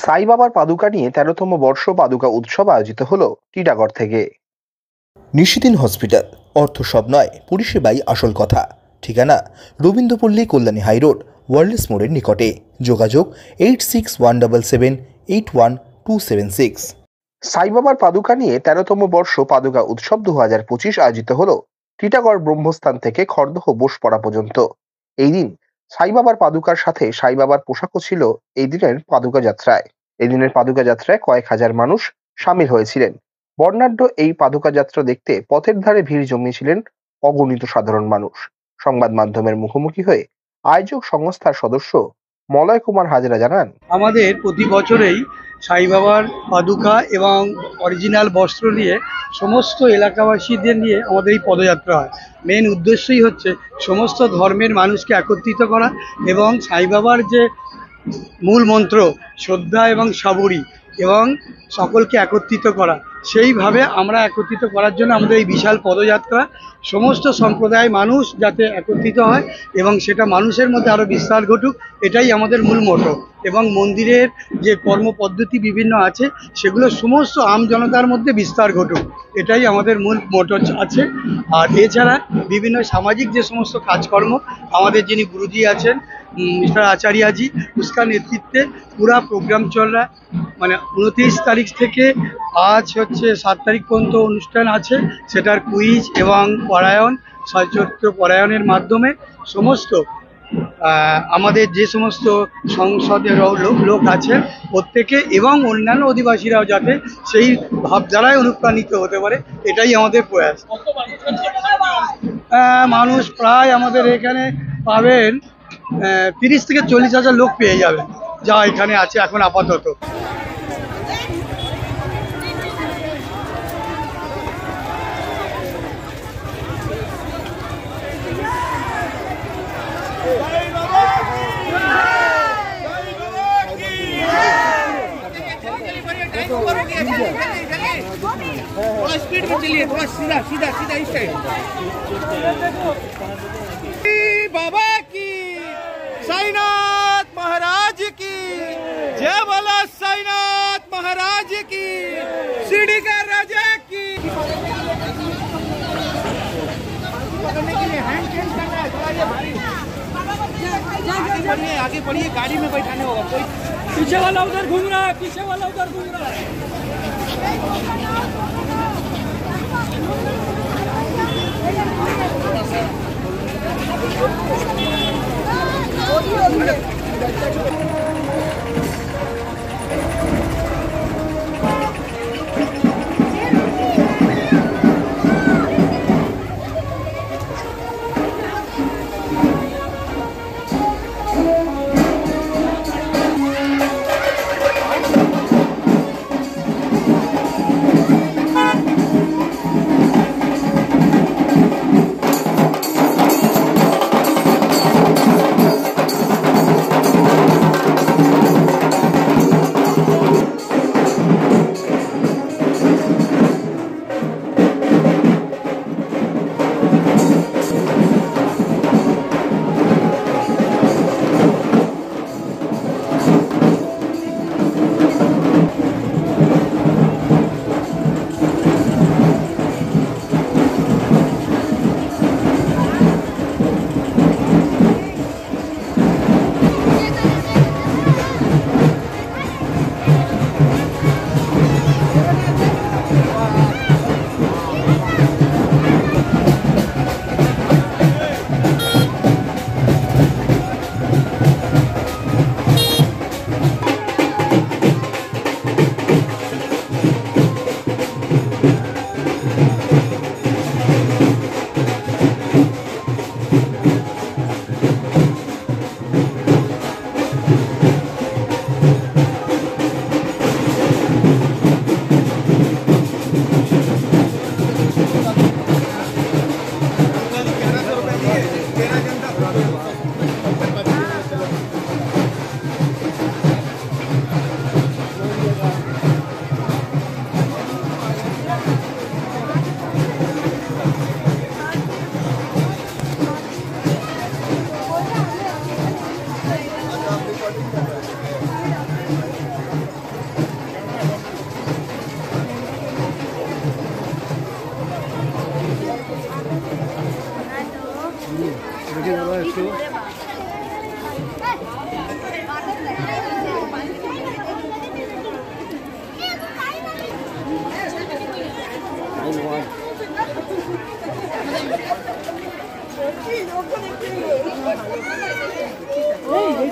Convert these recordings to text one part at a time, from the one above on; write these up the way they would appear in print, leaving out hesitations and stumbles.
সাই বাবার পাদুকা নিয়ে ১৩তম বর্ষ পাদুকা উৎসব আয়োজিত হলো টিটাগড় থেকে। নিশিদিন হসপিটাল, অর্থ সব নয়, পরিষেবাই আসল কথা। ঠিকানা রবীন্দ্রপল্লী, কল্যাণী হাইরোড, ওয়ার্ল্ডস মোড়ের নিকটে। যোগাযোগ 8617781276। সাই বাবার পাদুকা নিয়ে ১৩তম বর্ষ পাদুকা উৎসব ২০২৫ আয়োজিত হলো টিটাগড় ব্রহ্মস্থান থেকে খড়দহ বোসপড়া পর্যন্ত। এই দিন সাই বাবার পাদুকার সাথে সাই বাবার পোশাকও ছিল এই দিনের পাদুকা যাত্রায়। এই দিনের পাদুকা যাত্রায় কয়েক হাজার মানুষ সামিল হয়েছিলেন। বর্ণাঢ্য এই পাদুকা যাত্রা দেখতে পথের ধারে ভিড় জমিয়েছিলেন অগণিত সাধারণ মানুষ। সংবাদ মাধ্যমের মুখোমুখি হয়ে আয়োজক সংস্থার সদস্য মলয় কুমার হাজরা জানান, আমাদের প্রতি বছরেই সাই বাবার পাদুকা এবং অরিজিনাল বস্ত্র নিয়ে সমস্ত এলাকাবাসীদের নিয়ে আমাদের এই পদযাত্রা হয়। মেন উদ্দেশ্যই হচ্ছে সমস্ত ধর্মের মানুষকে একত্রিত করা এবং সাই বাবার যে মূল মন্ত্র শ্রদ্ধা এবং সাবরি এবং সকলকে একত্রিত করা, সেইভাবে আমরা একত্রিত করার জন্য আমাদের এই বিশাল পদযাত্রা। সমস্ত সম্প্রদায়ের মানুষ যাতে একত্রিত হয় এবং সেটা মানুষের মধ্যে আরও বিস্তার ঘটুক, এটাই আমাদের মূল মোটো। এবং মন্দিরের যে কর্মপদ্ধতি বিভিন্ন আছে সেগুলো সমস্ত আমজনতার মধ্যে বিস্তার ঘটুক, এটাই আমাদের মূল মোটো আছে। আর এছাড়া বিভিন্ন সামাজিক যে সমস্ত কাজকর্ম আমাদের যিনি গুরুজি আছেন মিস্টার আচার্যজি, उसका নেতৃত্বে পুরা প্রোগ্রাম চল রা। মানে 29 তারিখ থেকে আজ হচ্ছে 7 তারিখ পর্যন্ত অনুষ্ঠান আছে। সেটার কুইজ এবং পরায়ণ, সচরিত্র পরায়ণের মাধ্যমে সমস্ত আমাদের যে সমস্ত সংসদের লোক আছেন প্রত্যেকে এবং অন্যান্য অধিবাসীরাও যাতে সেই ভাবধারায় অনুপ্রাণিত হতে পারে, এটাই আমাদের প্রয়াস। মানুষ প্রায় আমাদের এখানে পাবেন 30 থেকে 40 হাজার লোক পেয়ে যাবেন, যা এখানে আছে এখন আপাতত। थोड़ा स्पीड में चलिए, थोड़ा सीधा सीधा सीधा इस साइड। बाबा की, साईनाथ महाराज की जय, बोला साईनाथ महाराज की, शिरडी का राजा की। पकड़ने के लिए हैंड चेंज करना है, थोड़ा ये भारी। आगे बढ़िए, गाड़ी में बैठाने होगा। कोई पीछे वाला उधर घूम रहा है, पीछे वाला उधर घूम रहा है।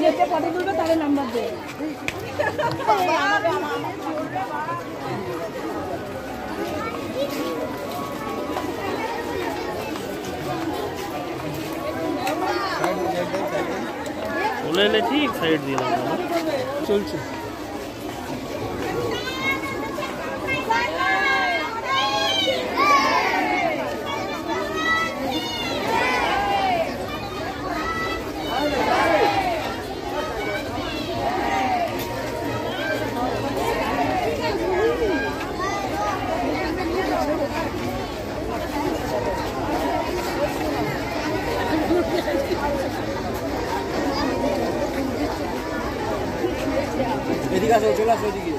যেতে ফটো তুলবে তাহলে নাম্বার দেবে। বলে ঠিক সাইড দিলাম চলছে। এদিকে আসো, চলে আসো এদিকে।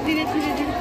ধীরে ধীরে ধীরে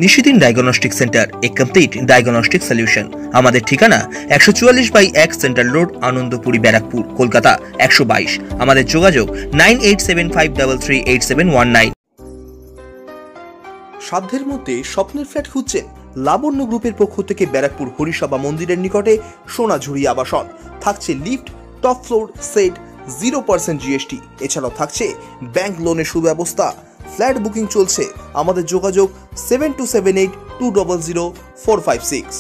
নিশিদিন ডায়াগনস্টিক সেন্টার, এ কমপ্লিট ডায়াগনস্টিক সলিউশন। আমাদের ঠিকানা 144/1 সেন্ট্রাল রোড, আনন্দপুরি, ব্যারাকপুর, কলকাতা 122। আমাদের যোগাযোগ 9875338719। সাধ্যের মধ্যে স্বপ্নের ফ্ল্যাট খুঁজছেন? লাবণ্য গ্রুপের পক্ষ থেকে ব্যারাকপুর হরিসভা মন্দিরের নিকটে সোনাঝুরি আবাসন। থাকছে lift, top floor, set, 0% GST। এছাড়াও থাকছে ব্যাংক লোনের সুব্যবস্থা। ফ্ল্যাট বুকিং চলছে। আমাদের যোগাযোগ 7278200456।